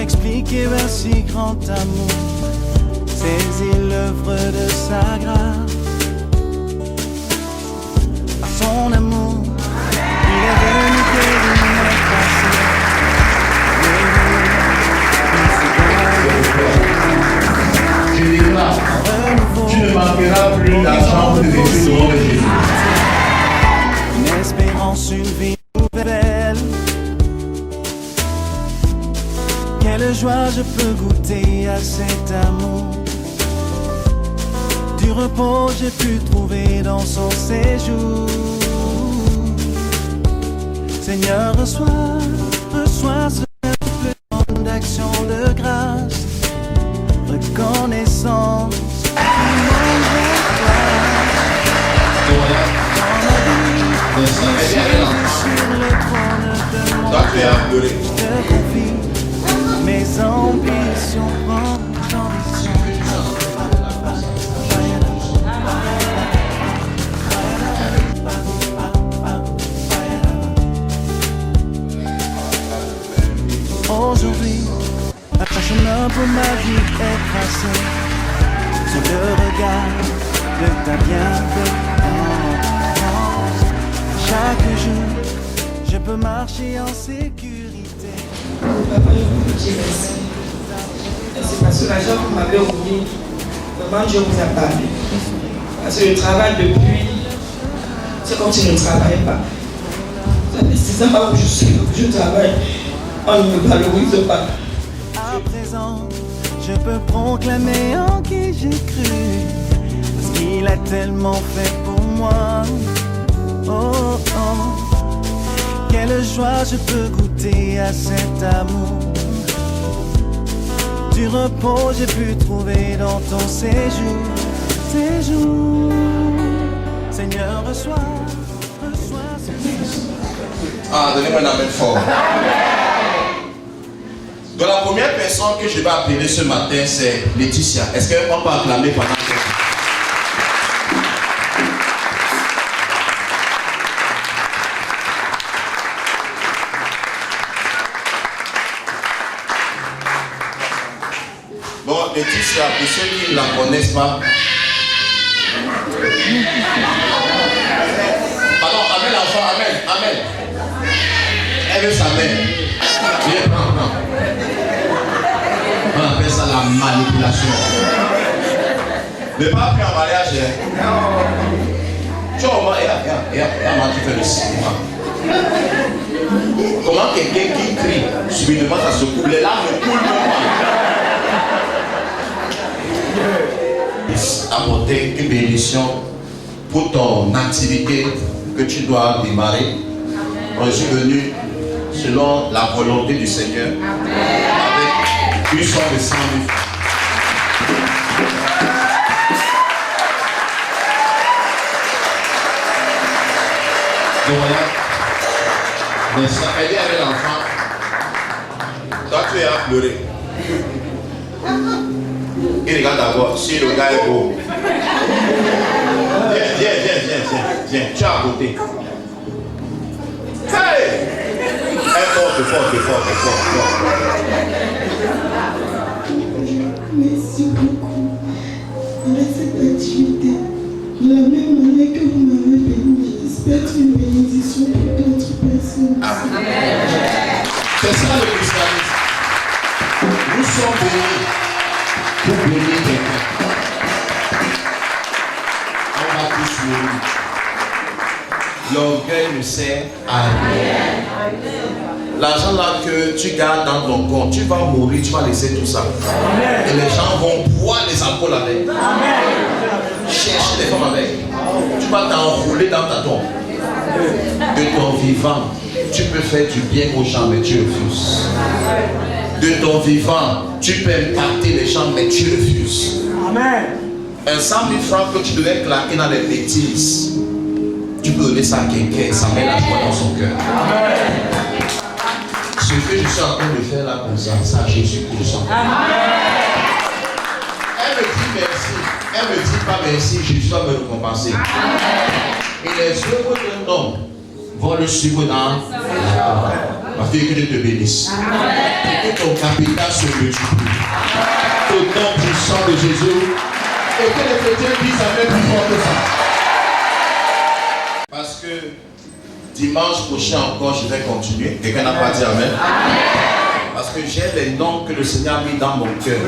expliquer un si grand amour. Saisis l'œuvre de sa grâce. Par son amour, il est venu guérir notre passé. Je déclare, tu ne manqueras plus la chambre de Jésus au nom de Jésus. Une espérance, une vie nouvelle. Quelle joie je peux goûter à cet amour. Du repos j'ai pu trouver dans son séjour. Seigneur, reçois ce peuple d'action de grâce. Reconnaissance. Je confie mes ambitions en ambition. Aujourd'hui, un chemin pour ma vie est tracé. Sous le regard de ta bienveillance. Chaque jour, je peux marcher en sécurité. Papa, je vous dis merci. C'est parce que l'argent que vous m'avez oublié, vraiment Dieu vous a parlé. Parce que je travaille depuis, c'est comme si je ne travaillais pas. Ça fait 6 ans que je travaille, on ne me valorise pas. À présent, je peux proclamer en qui j'ai cru, parce qu'il a tellement fait pour moi. Oh, oh, quelle joie je peux goûter à cet amour. Du repos j'ai pu trouver dans ton séjour. Seigneur, reçois ce Ah, donnez-moi un amen fort. Donc la première personne que je vais appeler ce matin, c'est Laetitia. Est-ce qu'on peut acclamer pendant que... Bon, Laetitia, pour ceux qui ne la connaissent pas... Pardon, amen l'enfant, amen. Elle veut sa mère. Viens, prends. On appelle ça la manipulation. Ne pas pris en mariage. Tu vois, regarde, tu fais le cinéma. Comment quelqu'un qui crie, subitement ça se coule, les larmes ne coulent pas. Apporter une bénédiction pour ton activité que tu dois démarrer. Je suis venu selon la volonté du Seigneur. Avec une somme de 100 000 francs. Donc voilà. Mais ça aide avec l'enfant. Toi tu es à pleurer. Il regarde d'abord si le gars est beau. Viens. Tu es à côté. Hey! Fort. Merci beaucoup pour cette activité. De la même manière que vous m'avez béni, j'espère être une bénédiction pour d'autres personnes. Amen. C'est ça le christianisme. Nous sommes bénis pour bénir quelqu'un. On va tous mourir. L'orgueil ne sert à rien. L'argent là que tu gardes dans ton compte, tu vas mourir, tu vas laisser tout ça. Amen. Et les gens vont boire les alcools avec. Amen. Chercher les femmes avec. Tu vas t'enrouler dans ta tombe. De ton vivant, tu peux faire du bien aux gens, mais tu refuses. De ton vivant, tu peux impacter les gens, mais tu refuses. Amen. Un 100 000 francs que tu devais claquer dans les bêtises, tu peux donner ça à quelqu'un, ça met la joie dans son cœur. Amen. Ce que je suis en train de faire là comme ça Jésus Christ. Elle me dit merci. Elle me dit pas merci, Jésus va me récompenser. Et les œuvres d'un homme vont le suivre dans la parole. Ma fille, que Dieu te bénisse. Que ton capital se multiplie. Au nom puissant de Jésus. Et que les chrétiens disent Amen plus fort que ça. Parce que dimanche prochain encore, je vais continuer. Quelqu'un n'a pas dit Amen. Parce que j'ai les noms que le Seigneur a mis dans mon cœur.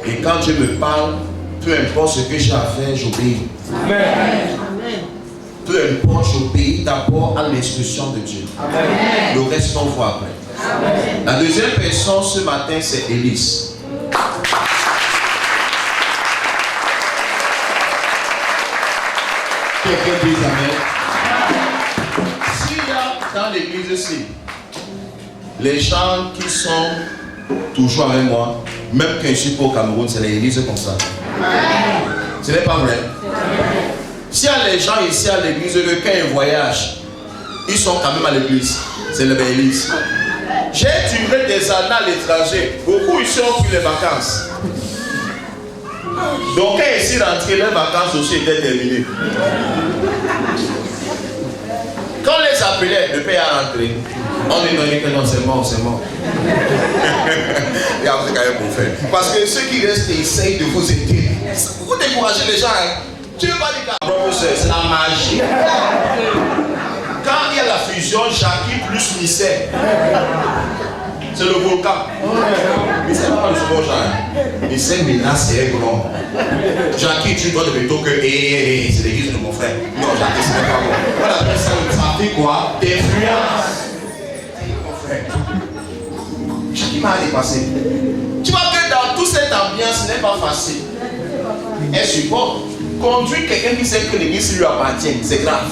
Et quand Dieu me parle, peu importe ce que j'ai à faire, j'obéis. Peu importe, j'obéis d'abord à l'instruction de Dieu. Le reste, on voit après. La deuxième personne ce matin, c'est Élise. Quelqu'un dit Amen. S'il y a dans l'église ici, les gens qui sont toujours avec moi, même quand je suis pas au Cameroun, c'est l'église comme ça. Ce n'est pas vrai. S'il y a les gens ici à l'église, que quand ils voyagent, ils sont quand même à l'église. C'est l'église. J'ai duré des années à l'étranger. Beaucoup ici ont pris les vacances. Donc quand ils sont rentrés, les vacances aussi étaient terminées. Quand on les appelait, le père est rentré. On lui dit que non, c'est mort, c'est mort. Et après, quand même pour faire. Parce que ceux qui restent essayent de vous aider. Vous découragez les gens. Hein? Tu ne veux pas dire que c'est la magie. Quand il y a la fusion, Jackie plus Missé, c'est le volcan. Missé n'est pas le second genre. Missé maintenant c'est grand. Jackie, tu dois te plutôt que c'est l'église de mon frère. Non, Jackie, c'est pas bon. Voilà, ça fait quoi? D'influence. Jackie m'a dépassé. Tu vois que dans toute cette ambiance, ce n'est pas facile. Elle supporte. Conduire quelqu'un qui sait que l'église lui appartient, c'est grave.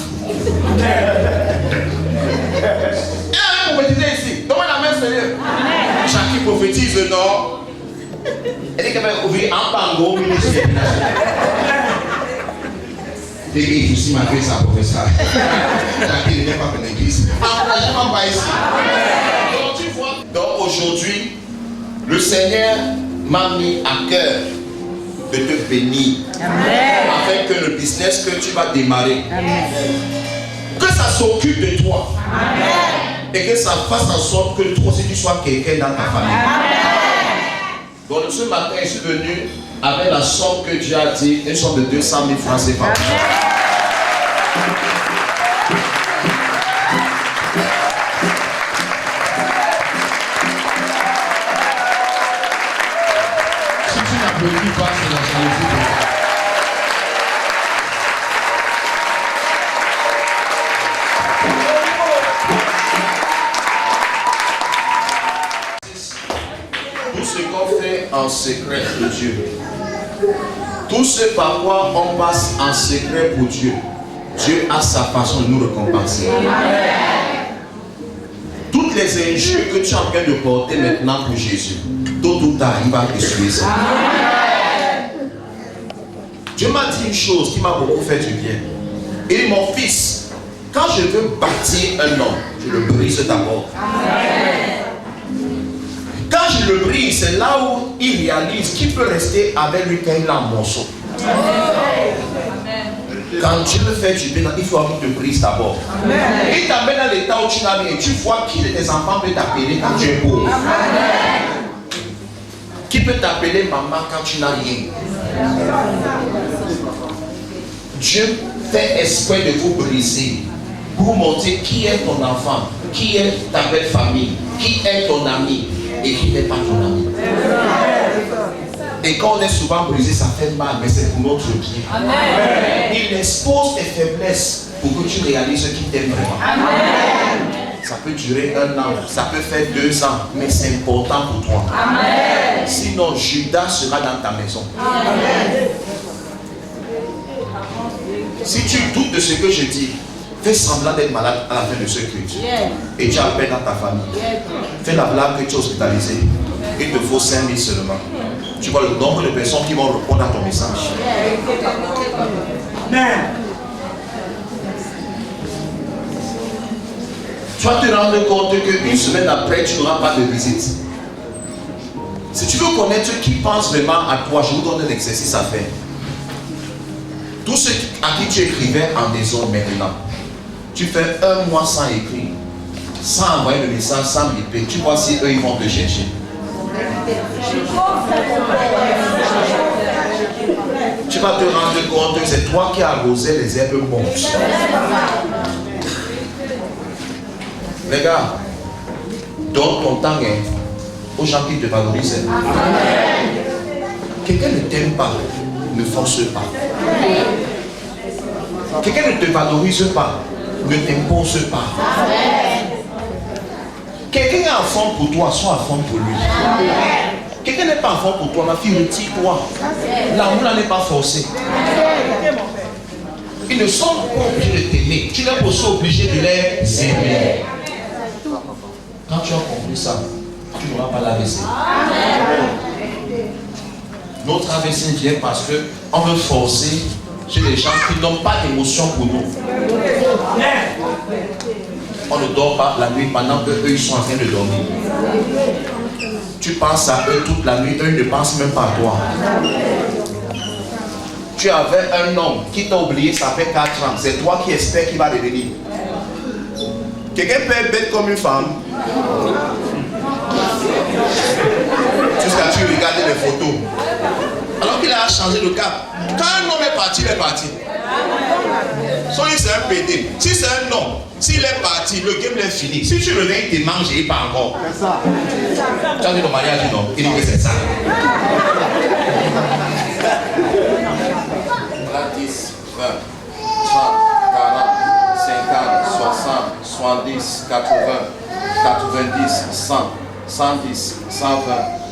Et elle prophétise ici. Donne la main sérieux. Jackie prophétise, non. Elle dit qu'elle va ouvrir un bango au ministère. Il faut aussi malgré sa professeur. Jackie n'est pas pour l'église. Encouragement pas ici. Donc tu vois. Donc aujourd'hui, le Seigneur m'a mis à cœur de te bénir. Afin que le business que tu vas démarrer, que ça s'occupe de toi. Et que ça fasse en sorte que toi aussi tu sois quelqu'un dans ta famille. Donc ce matin, je suis venu avec la somme que Dieu a dit, une somme de 200 000 francs CFA. Si tu n'applaudis pas, c'est la jalousie de Dieu. Tout ce qu'on fait en secret de Dieu, tout ce par quoi on passe en secret pour Dieu, Dieu a sa façon de nous récompenser. Toutes les injures que tu es en train de porter maintenant pour Jésus, tôt ou tard, il va essuyer ça. Dieu m'a dit une chose qui m'a beaucoup fait du bien. Il dit, mon fils, quand je veux bâtir un homme, je le brise d'abord. Quand je le brise, c'est là où il réalise qu'il peut rester avec lui quand il a un morceau. Quand tu le fais du bien, il faut qu'il te brise d'abord. Il t'amène dans l'état où tu n'as rien. Tu vois qui de tes enfants peut t'appeler quand tu es pauvre. Qui peut t'appeler maman quand tu n'as rien. Dieu fait exprès de vous briser pour montrer qui est ton enfant, qui est ta belle famille, qui est ton ami et qui n'est pas ton ami. Et quand on est souvent brisé, ça fait mal, mais c'est pour notre bien. Amen. Il expose tes faiblesses pour que tu réalises qu'il t'aime vraiment. Amen. Ça peut durer 1 an, ça peut faire 2 ans, mais c'est important pour toi. Amen. Sinon, Judas sera dans ta maison. Amen. Si tu doutes de ce que je dis, fais semblant d'être malade à la fin de ce culte. Et tu appelles dans ta famille. Fais la blague que tu es hospitalisé. Il te faut 5 000 seulement. Tu vois le nombre de personnes qui vont répondre à ton message. Tu vas te rendre compte qu'une semaine après, tu n'auras pas de visite. Si tu veux connaître qui pense vraiment à toi, je vous donne un exercice à faire. Tous ceux à qui tu écrivais en désordre maintenant, tu fais 1 mois sans écrire. sans envoyer le message, sans biper, tu vois si eux ils vont te chercher. Tu vas te rendre compte que c'est toi qui as arrosé les herbes mortes. Les gars, donne ton temps aux gens qui te valorisent. Quelqu'un ne t'aime pas, ne force pas. Quelqu'un ne te valorise pas, ne t'impose pas. Quelqu'un est à fond pour toi, sois à fond pour lui. Quelqu'un n'est pas à fond pour toi, ma fille, retire-toi. L'amour n'est pas forcé. Ils ne sont pas obligés de t'aimer. Tu n'es pas obligé de les aimer. Quand tu as compris ça, tu n'auras pas l'AVC. Notre AVC vient parce qu'on veut forcer chez les gens qui n'ont pas d'émotion pour nous. On ne dort pas la nuit pendant qu'eux ils sont en train de dormir. Tu penses à eux toute la nuit, eux ne pensent même pas à toi. Tu avais un homme qui t'a oublié, ça fait 4 ans. C'est toi qui espères qu'il va revenir. Quelqu'un peut être bête comme une femme. Jusqu'à tu regardes les photos. Alors qu'il a changé de cap. Quand un homme est parti, il est parti. Son livre c'est un PD. Si c'est un homme, s'il est parti, le game est fini. Si tu reviens, il te mange et il part encore. C'est ça. Tu as dit ton mariage, non? Il dit que c'est ça. 10, 20, 30, 40, 50, 60, 70, 80, 90, 100, 110, 120,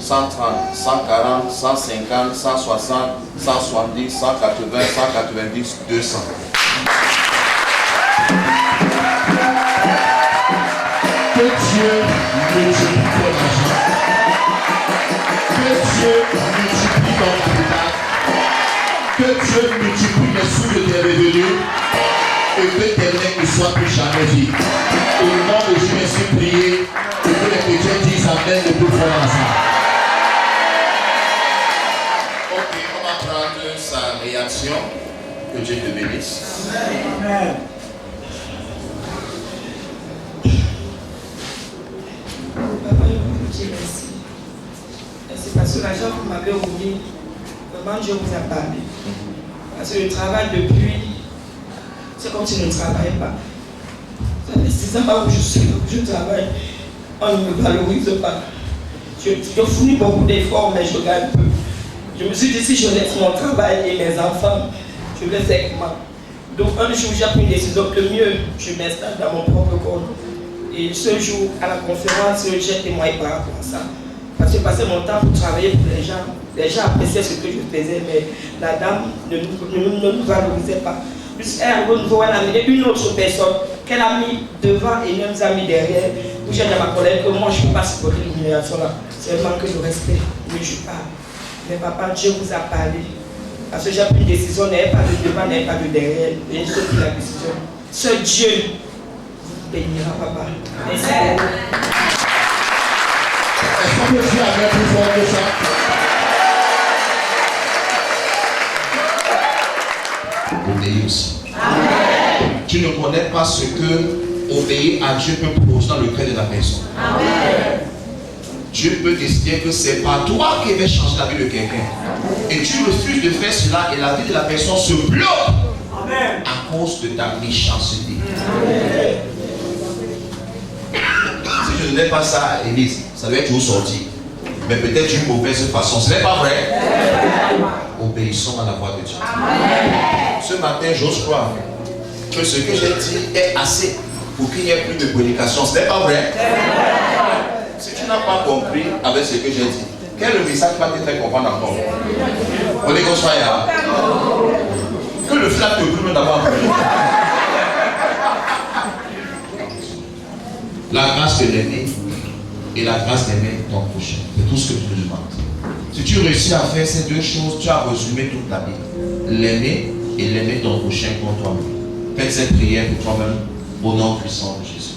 130, 140, 150, 160, 170, 180, 190, 200. Que Dieu multiplie ton argent. Que Dieu multiplie ton capital. Que Dieu multiplie les sous de tes revenus. Et que tes règles ne soient plus jamais vides. Au nom de Jésus, priez. Et que les chrétiens disent Amen de tout fort ensemble. Ok, on va prendre sa réaction. Que Dieu te bénisse. Amen. Papa, je vous dis merci. C'est parce que l'argent que vous m'avez oublié, vraiment Dieu vous a parlé. Parce que le travail depuis, c'est comme si je ne travaillais pas. Ça fait 6 ans où je travaille, on ne me valorise pas. Je fournis beaucoup d'efforts, mais je gagne peu. Je me suis dit, si je laisse mon travail et mes enfants, je vais faire comment? Donc un jour, j'ai pris une décision que mieux, je m'installe dans mon propre compte. Et ce jour, à la conférence, j'ai témoigné par rapport à ça. Parce que j'ai passé mon temps pour travailler pour les gens. Les gens appréciaient ce que je faisais, mais la dame ne nous valorisait pas. Puis elle a amené une autre personne qu'elle a mis devant et nous a mis derrière. Où j'ai dit à ma collègue que moi je ne peux pas supporter l'humiliation là. C'est un manque de respect. Oui, je parle. Mais papa, Dieu vous a parlé. Parce que j'ai pris une décision, n'ayez pas de devant, n'ayez pas de derrière. Et j'ai pris la décision. Ce Dieu vous bénira, papa. Merci beaucoup. Est-ce qu'on peut dire avec plus fort que ça? Obéis aussi. Amen. Tu ne connais pas ce que obéir à Dieu peut produire dans le cœur de la personne. Amen. Dieu peut décider que c'est pas toi qui vas changer la vie de quelqu'un. Et tu refuses de faire cela et la vie de la personne se bloque. Amen. À cause de ta méchanceté. Amen. Si je ne n'ai pas ça à l'église, ça doit être toujours sorti. Mais peut-être d'une mauvaise façon. Ce n'est pas vrai. Obéissons à la voix de Dieu. Amen. Ce matin, j'ose croire que ce que j'ai dit est assez pour qu'il n'y ait plus de prédication. Ce n'est pas vrai. Si tu n'as pas compris avec ce que j'ai dit, quel est le message qui va te faire comprendre encore? On est qu'on soit là. Que le flamme te brûle d'abord. La grâce de l'aimer et la grâce d'aimer ton prochain. C'est tout ce que je te demande. Si tu réussis à faire ces deux choses, tu as résumé toute ta vie. L'aimer et l'aimer ton prochain comme toi-même. Faites cette prière pour toi-même au nom puissant de Jésus.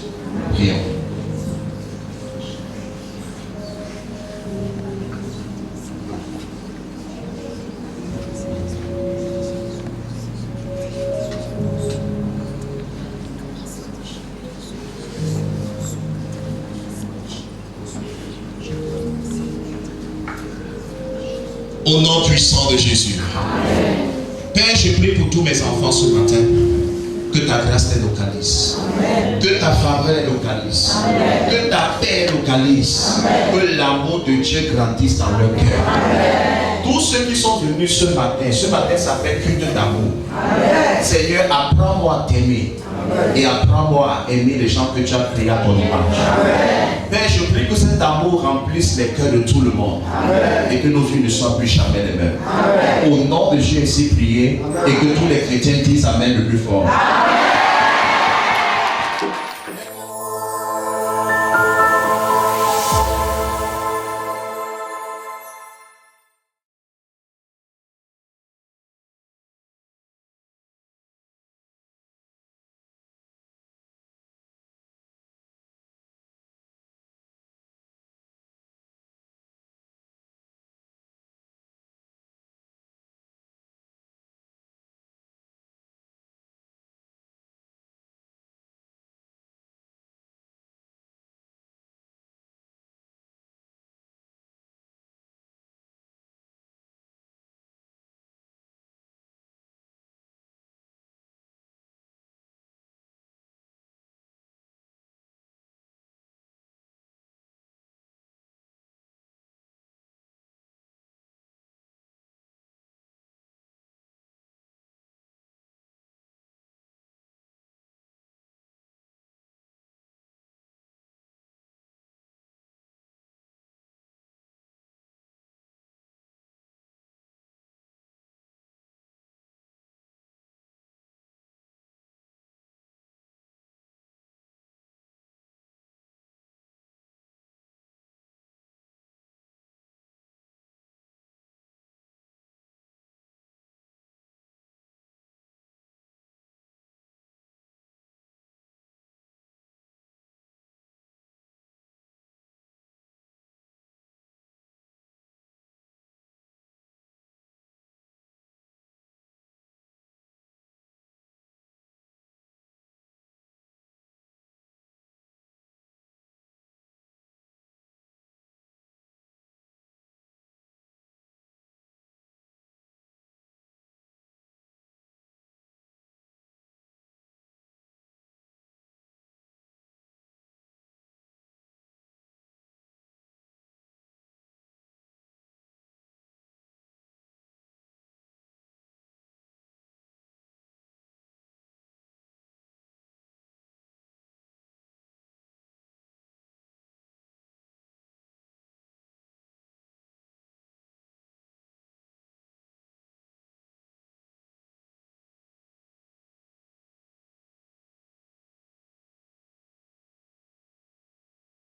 Prions. Au nom puissant de Jésus. Père, je prie pour tous mes enfants ce matin. Que ta grâce les localise. Que ta faveur les localise. Que ta paix les localise. Que l'amour de Dieu grandisse dans leur cœur. Tous ceux qui sont venus ce matin s'appelle culte d'amour. Seigneur, apprends-moi à t'aimer. Et apprends-moi à aimer les gens que tu as créés à ton image. Père, je prie que cet amour remplisse les cœurs de tout le monde. Et que nos vies ne soient plus jamais les mêmes. Au nom de Jésus, ainsi prié. Et que tous les chrétiens disent Amen le plus fort.